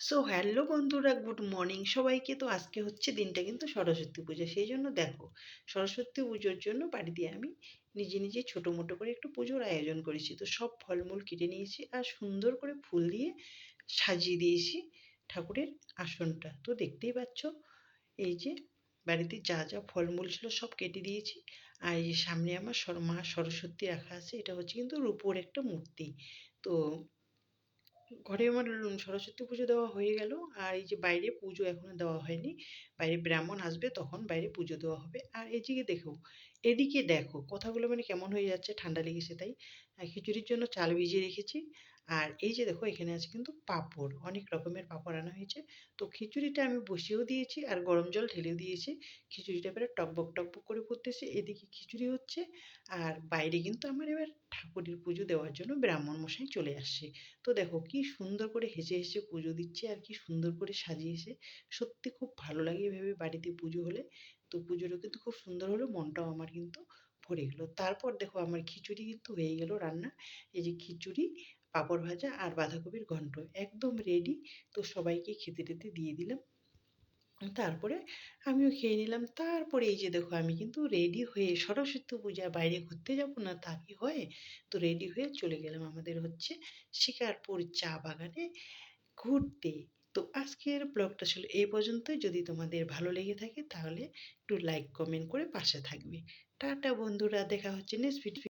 So hello বন্ধুরা, good morning সবাইকে। তো আজকে হচ্ছে দিনটা কিন্তু সরস্বতী পূজা, সেই জন্য দেখো সরস্বতী পুজোর জন্য বাড়িতে আমি নিজে নিজে ছোটো মোটো করে একটু পুজোর আয়োজন করেছি। তো সব ফলমূল কেটে নিয়েছি আর সুন্দর করে ফুল দিয়ে সাজিয়ে দিয়েছি ঠাকুরের আসনটা। তো দেখতেই পাচ্ছ, এই যে বাড়িতে যা যা ফলমূল ছিল সব কেটে দিয়েছি। আর এই যে সামনে আমার মা সরস্বতী রাখা আছে, এটা হচ্ছে কিন্তু রূপোর একটা মূর্তি। তো ঘরে আমার সরস্বতী পুজো দেওয়া হয়ে গেল। আর এই যে বাইরে পুজো এখনো দেওয়া হয়নি, বাইরে ব্রাহ্মণ আসবে তখন বাইরে পুজো দেওয়া হবে। আর এদিকে দেখো, এদিকে দেখো কথাগুলো মানে কেমন হয়ে যাচ্ছে, ঠান্ডা লেগেছে তাই। খিচুড়ির জন্য চাল ভিজিয়ে রেখেছি। আর এই যে দেখো এখানে আছে কিন্তু পাঁপড়, অনেক রকমের পাঁপড় আনা হয়েছে। তো খিচুড়িটা আমি বসিয়েও দিয়েছি আর গরম জল ঢেলেও দিয়েছি। খিচুড়িটা এবারে টকবক টকবক করে ফুটতেছে, এদিকে খিচুড়ি হচ্ছে। আর বাইরে কিন্তু আমার এবার ঠাকুরের পুজো দেওয়ার জন্য ব্রাহ্মণ মশাই চলে আসছে। তো দেখো কি সুন্দর করে হেসে হেসে পুজো দিচ্ছে আর কি সুন্দর করে সাজিয়েছে। সত্যি খুব ভালো লাগে এভাবে বাড়িতে পুজো হলে। তো পুজোটা কিন্তু খুব সুন্দর হলো, মনটাও আমার কিন্তু ভরে গেলো। তারপর দেখো আমার খিচুড়ি কিন্তু হয়ে গেল রান্না। এই যে খিচুড়ি, পাঁপড় ভাজা আর বাঁধাকপির ঘন্ট একদম রেডি। তো সবাইকে খেতে টেতে দিয়ে দিলাম। তারপরে আমিও খেয়ে নিলাম। তারপরে এই যে দেখো আমি কিন্তু রেডি হয়ে সরস্বতী পূজার বাইরে ঘুরতে যাব না তা কি হয়। তো রেডি হয়ে চলে গেলাম আমাদের হচ্ছে শিকারপুর চা বাগানে ঘুরতে। তো আজকের ব্লগটা ছিল এই পর্যন্তই। যদি তোমাদের ভালো লেগে থাকে তাহলে একটু লাইক কমেন্ট করে পাশে থাকবে। টাটা বন্ধুরা, দেখা হচ্ছে নেক্সট ভিডিও।